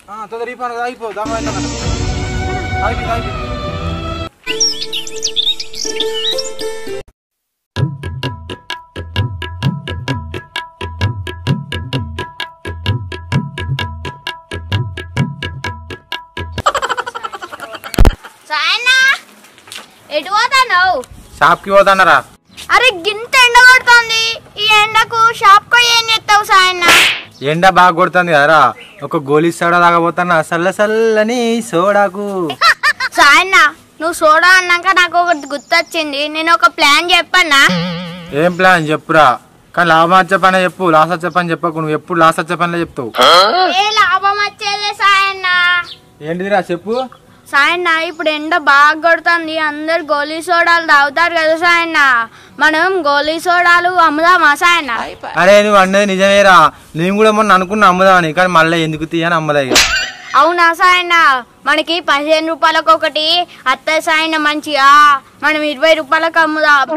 తొందర ఈ పని అయిపో అయిపోయి ఎటు పోతావు? షాప్ కి పోతానరా. అరే గింత ఎండ కొడుతుంది, ఈ ఎండకు షాప్ కు ఏం చేస్తావు సాయన్న? ఎండ బాగా కొడుతుంది కదరా, ఒక గోలీ సోడా తాగబోతానా చల్ల చల్లని సోడాకు. సాయన్న నువ్వు సోడా అన్నాక నాకు ఒకటి గుర్తొచ్చింది, నేను ఒక ప్లాన్ చెప్పన్నా. ఏం ప్లాన్ చెప్పురా, కానీ లాభం వచ్చే పని చెప్పు, లాస్ వచ్చే పని చెప్పకు. నువ్వు ఎప్పుడు లాస్ వచ్చే పనిలో చెప్తావు. ఏ లాభం వచ్చేదే సాయన్న. ఏంటిదిరా చెప్పు. సాయన్న ఇప్పుడు ఎండ బాగా కొడుతుంది, అందరు గోలీ సోడాలు తాగుతారు కదా సాయన్న, మనం గోలీ సోడాలు అమ్ముదామా సాయన్న? అరే నువ్వు అన్నది నిజమేరా, నేను కూడా మొన్న అనుకున్నా అమ్ముదామని, కానీ మళ్ళీ ఎందుకు తీయని అమ్మలే. అవునా సాయన్న, మనకి 15 రూపాయలకు ఒకటి అత్త సాయన్న, మంచిగా మనం 20 రూపాయలకు అమ్ముదాం.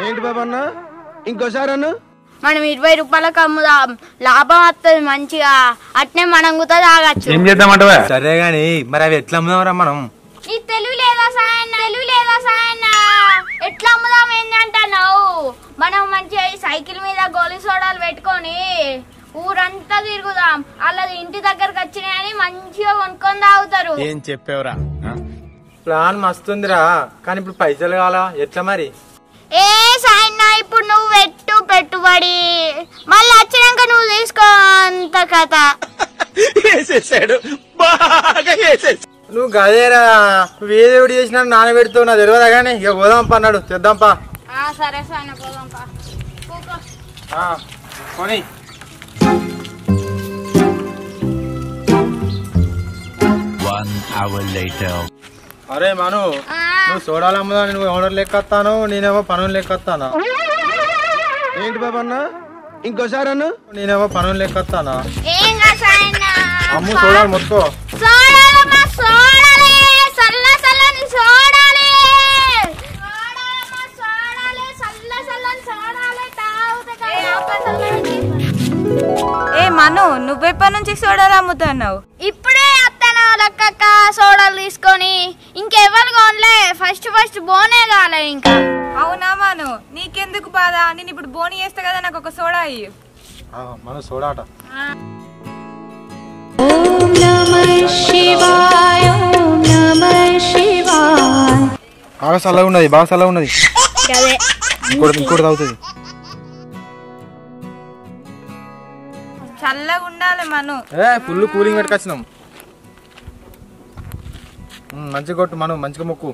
ఏంటి బాబా అన్న ఇంకోసారి అన్న? మనం 20 రూపాయలకు అమ్ముదాం, లాభం వస్తుంది మంచిగా, అట్నే మనం కూడా తాగచ్చు. ఏం చేద్దామంటావా? సరే గాని మరి అవి ఎట్లా అమ్ముదామరా మనం? నీ తెలివి లేదా సాయన్న? ఎట్లా అమ్ముదాం ఏంటంటున్నావు? మనం మంచిగా సైకిల్ మీద గోలీ సోడాలు పెట్టుకొని ఊరంతా తిరుగుదాం, అలాది ఇంటి దగ్గరకు వచ్చినాయని మంచిగా కొనుక్కొని తాగుతారు. ఏం చెప్పేవరా? ప్లాన్ మస్తుందిరా, కానీ ఇప్పుడు పైసలు కావాలా, ఎట్లా మరి? ఏ సాయన్న ఇప్పుడు నువ్వు పెట్టుబడి మళ్ళీ వచ్చినాక నువ్వు తీసుకో, అంత కథ. నువ్వు గదేరా, నువ్వు ఏదేవిడి చేసినా నానబెడుతావు, నా తెలియదా కానీ. ఇక పోదాంపా అన్నాడు, తెద్దాంపా. సరే సాయన్న పోదాంపా. కొని అరే మను, నువ్వు సోడాలు అమ్ముదా, నువ్వు ఓనర్ లెక్కస్తాను, నేనేమో పనులు లెక్కస్తానా? ఏంటి బాబా అన్న ఇంకోసారి అన్న? నేనేమో పనులు లెక్కస్తానా? అమ్ము సోడాలు మొత్తం. ఏ మను, నువ్వెప్పటి నుంచి సోడాలు అమ్ముతున్నావు? ఇప్పుడే అత్తను లెక్క సోడాలు తీసుకొని, ఇంకెవరు కొనలే, ఫస్ట్ బోనే కాలే ఇంకా. అవునా మను, నీకెందుకు బాధ, నేను ఇప్పుడు బోని చేస్తా కదా, నాకు ఒక సోడా అయ్యి. మన సోడా అట. బాగా చల్లగా ఉన్నది, బాగా చల్లగా ఉన్నది. ఇంకోటి తాగుతుంది. చల్లగా ఉండాలి మను. Full cooling పెట్టుకొచ్చినాం. మంచిగా కొట్టు మనం, మంచిగా మొక్కు.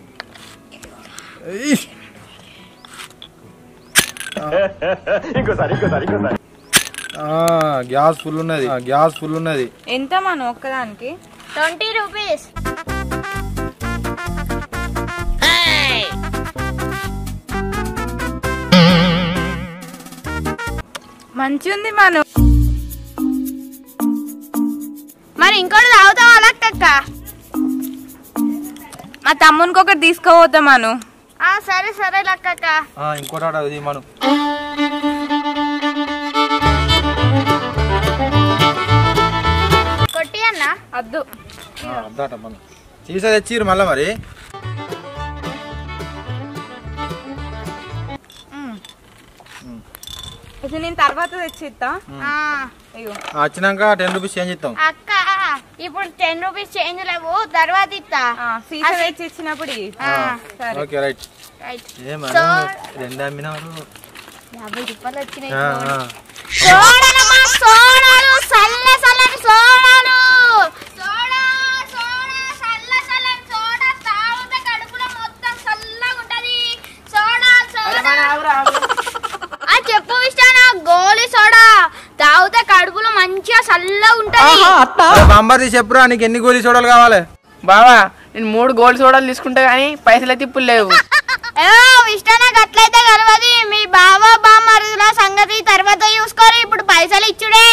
గ్యాస్ ఫుల్ ఉన్నది. ఎంత మను ఒక్కదానికి? 20 రూపీస్. మంచి ఉంది మను. మరి ఇంకోటి తాగుతావా లెక్క? మా తమ్మునికి ఒకటి తీసుకోపోతా మను. సరే లెక్క. ఇంకోటి అది మనం. కొట్టి అన్న అద్దు అద్దట మనం చీసా తెచ్చిరు మళ్ళా. మరి నేను తర్వాత తెచ్చిస్తా. వచ్చినాక 10 రూపీస్ చేంజ్ ఇస్తాం. అక్క ఇప్పుడు 10 రూపీస్ చేంజ్ లేవు, తర్వాత ఇస్తా. సీసా తెచ్చి ఇచ్చినప్పుడు. Okay right. రెండు అమ్మినారు, 50 రూపాయలు వచ్చినాయి. చెప్పు విష్ణా, గోలీ సోడా తాగితే కడుపులో మంచిగా చల్లగా ఉంటది. బాంబర్ చెప్పురా, నీకు ఎన్ని గోలీ సోడాలు కావాలి? బావా నేను 3 గోల్డ్ సోడాలు తీసుకుంటా గానీ పైసలు తిప్పులు లేవు. విష్ణా నాకు అట్లయితే గర్వది, మీ బావ బామ్మరుల సంగతి తర్వాత చూసుకోరు, ఇప్పుడు పైసలు ఇచ్చుడే.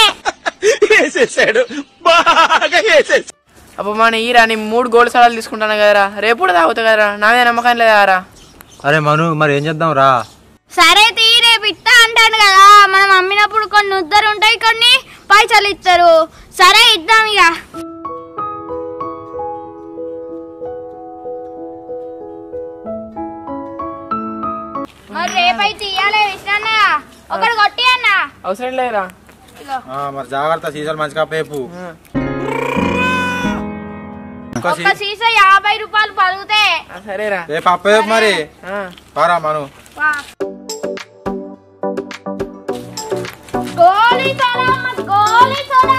అప్పుడు మన ఈరా నేను 3 గోల్డ్ సోడాలు తీసుకుంటాను కదరా, రేపు కూడా తాగుతా కదరా, నాదే నమ్మకం లేదా? అరే మను మరి ఏం చేద్దాం రా? సరే తీ, రేపు ఇస్తా అంటాను కదా, మనం అమ్మినప్పుడు కొన్ని ఉద్దరు ఉంటాయి, కొన్ని పైసలు ఇస్తారు. సరే ఇద్దాం ఇక. అవసరం లేదురా. మరి జాగ్రత్త, సీసాలు మంచిగా పేపు. ఒక సీసా 50 రూపాయలు పలుగుతే. సరేరా రేపు అప్పేపు మరి. పారా మను. గోలీ సోడా అమ్మ, గోలీ సోడా.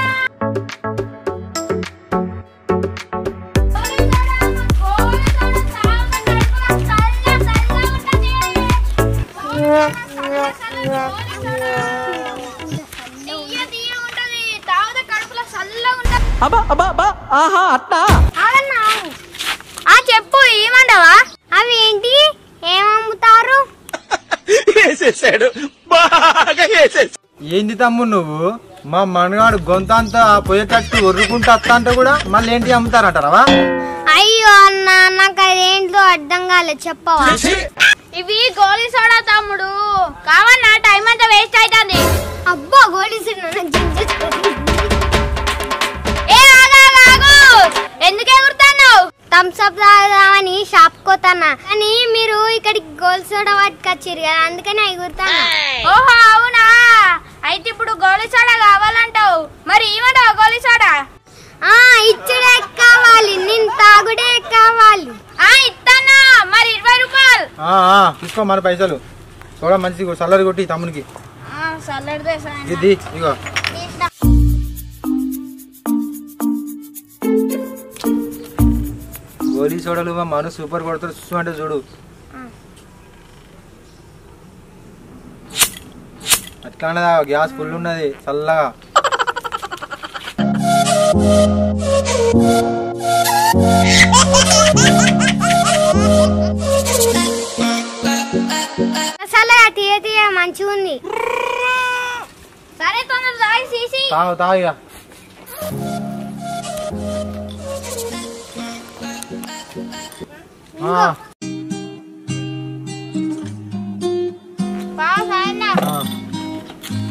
చెప్పు, ఏమంటావా? అవి ఏంటి, ఏమమ్ముతారు? ఏంది తమ్ముడు నువ్వు? మా మనగాడు గొంతంతా పోయేటట్టు ఒర్రుకుంటూ వస్తా అంటే కూడా మళ్ళీ ఏంటి అమ్ముతారంటారా? అయ్యో అన్న, నాకు అదేంటో అర్థం కాలేదు, చెప్పవా? ఇవి గోలీ సోడా తమ్ముడు, కావన్నా టైం అంతా వేస్ట్ అవుతుంది. అబ్బా గోలీ సోడా ఎందుకు ఎగురుతున్నావు? థమ్స్ అప్ తాగుదామని షాప్ కోతానా, కానీ మీరు ఇక్కడికి గోలీ సోడా పట్టుకొచ్చారు కదా, అందుకని ఎగురుతానా. ఓహో అవునా, అయితే ఇప్పుడు గోలీ సోడా కావాలంటావు. మరి ఏమంటావు గోలీ సోడా? ఇచ్చుడే కావాలి, నేను తాగుడే కావాలి. ఇస్తానా, మరి 20 రూపాయలు. తీసుకో మన పైసలు. చూడ మంచి సల్లరి కొట్టి తమ్మునికి. ఇది ఇగో. గోలీ సోడాలు మను సూపర్ కొడతారు, చూసు అంటే చూడు. అట్లా గ్యాస్ ఫుల్ ఉన్నది చల్లగా. చల్లగా తీయ తీయ మంచిగా ఉంది. సరే తొందర తాగి తీసి తాగిగా.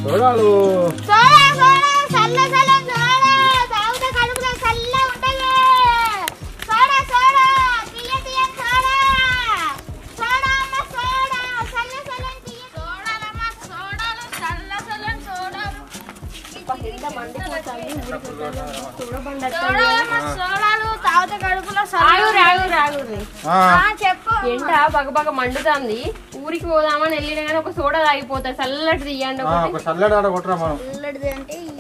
చూడాలు ఎండ బగబగ మండుతుంది. ఊరికి పోదామని వెళ్ళిన కానీ ఒక సోడా తాగిపోతాయి. చల్లటి తీయండి.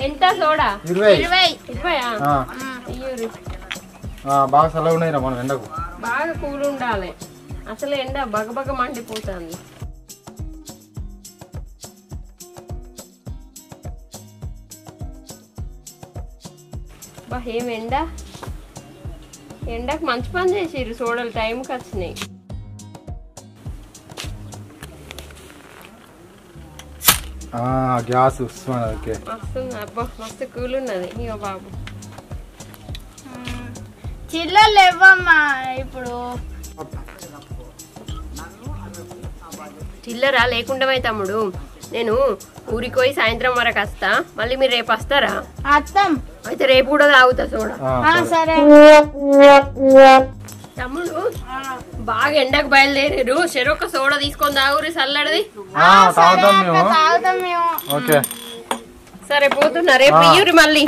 ఎంత సోడా? 20. బాగా చల్లగా ఉన్నాయి మనం ఎండకు. బాగా కూల్ ఉండాలి. అసలు ఎండ బగబగ మండిపోతుంది. బా ఏం ఎండకు మంచి పని చేసిర్రు. సోడాలు టైంకి వచ్చినాయి. గ్యాస్ వస్తుంది. అబ్బా మస్తు కూల్ ఉన్నది. ఇక బాబు చిల్లలు లేవమ్మా. ఇప్పుడు చిల్లరా లేకుండా తమ్ముడు, నేను ఊరికి పోయి సాయంత్రం వరకు వస్తా. మళ్ళీ మీరు రేపు వస్తారా? అత్తం. అయితే రేపు కూడా తాగుతా సోడా. సరే తమ్ముడు, బాగా ఎండకు బయలుదేరారు. చెరొక్క సోడా తీసుకొని తాగురి చల్లడిది. సరే పోతున్నా, రేపు ఇయ్యూరి మళ్ళీ.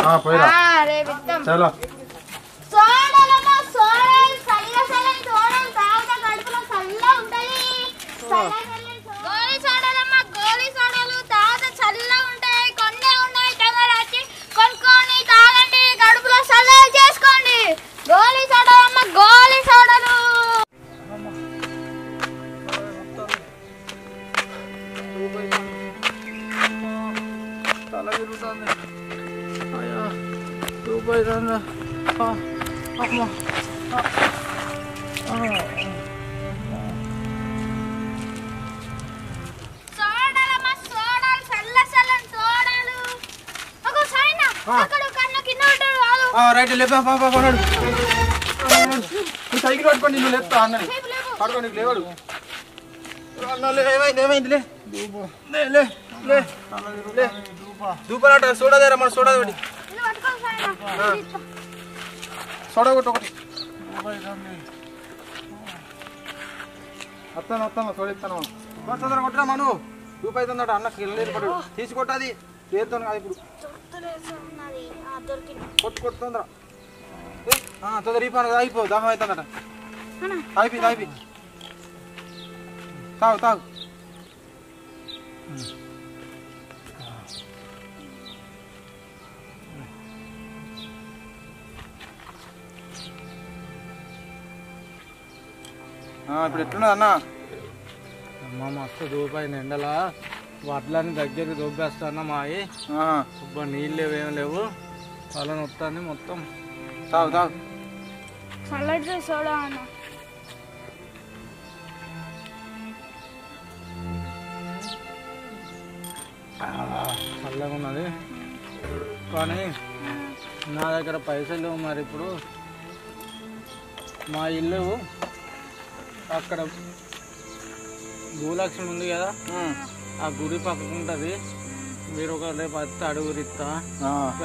సైకిల్ పట్టుకోండి, నువ్వు లేపుతా అన్నది పడుకోండి. లేవాడు ఏమైంది? దూపలాట సోడా దేరా, మన సోడా ఒకటి, సోడా కొట్టు ఒకటి. వస్తాను సోడా ఇస్తాను. తొందర కొట్టరా మను. రూపాయి అవుతుందట అన్నకి పడు. తీసుకొట్టది చేతితో కాదు ఇప్పుడు కొట్టు తొందర తొందర రీపాను అయిపో దాహం అవుతుందట అయిపోయి తాగు ఇప్పుడు ఎట్లున్నది అన్న అమ్మ మస్తు దూపాయింది ఎండలా వడ్లని దగ్గరికి దూపేస్తాను మాయి నీళ్ళు లేవు ఏం లేవు తల నొత్తాన్ని మొత్తం తాగు చల్లటి సోడా అన్న చల్లగా ఉన్నది కానీ నా దగ్గర పైసలు లేవు మరి ఇప్పుడు మా ఇల్లు అక్కడ భూలక్ష్మి ఉంది కదా ఆ గుడి పక్కకు ఉంటుంది మీరు ఒక రేపు వస్తే అడుగురిస్తా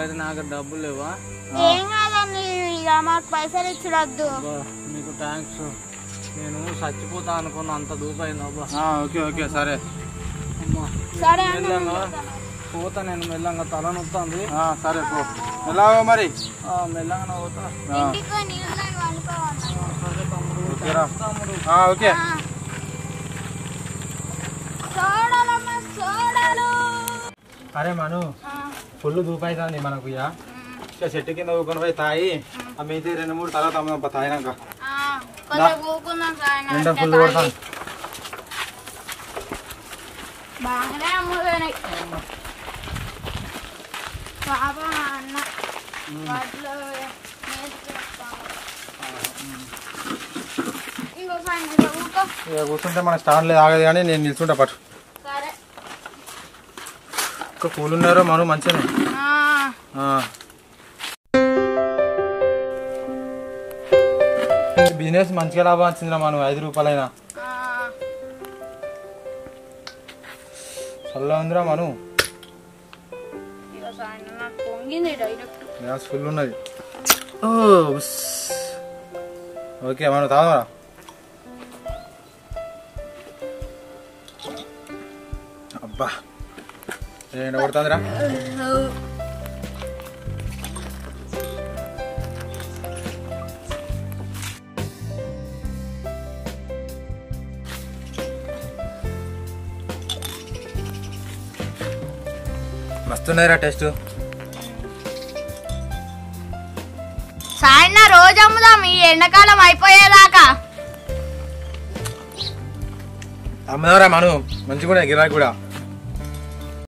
అయితే నాకు డబ్బులు లేవా ఏం కాదండి ఇక మాకు పైసలు ఇచ్చడద్దు మీకు థ్యాంక్స్ నేను చచ్చిపోతా అనుకున్నా అంత దూపైంది అబ్బా ఓకే సరే అమ్మా సరే మెల్లంగా పోతా నేను మెల్లంగా తల నొత్తాంది సరే పో ఎలా మరి మెల్లంగా పోతా ఇంటికి నీళ్ళు సరే తమ్ముడు ఓకేరా తమ్ముడు ఓకే అరే మను ఫుల్ దూపైతుంది మనకు ఇక చెట్టు కింద ఊకొని పోయి తాయి ఆ మిగతా 2-3 తర్వాత అమ్మ తాగినాక ఎండ ఫుల్ కొడతాను బాగానే అమ్ముతాయి పాప అన్న వాటిలో ఇక కూర్చుంటే మన స్టాండ్ లేదు ఆగదు కానీ నేను నిల్చుంటా పట్టు సరే ఇంకా కూల్ ఉన్నారో మనం మంచిగా బిజినెస్ మంచిగా లాభం వచ్చిందిరా మనం 5 రూపాయలైనా చల్ల ఉందిరా మను గ్యాస్ ఫుల్ ఉన్నది ఓకే మనం తాగరా అబ్బా ఎండ కొడుతుందిరా మస్తున్నాయిరా టెస్ట్ సాయన్న రోజు అమ్ముదాం ఈ ఎండాకాలం అయిపోయేదాకా అమ్మదారా మను మంచిగా కూడా గిరాకీ కూడా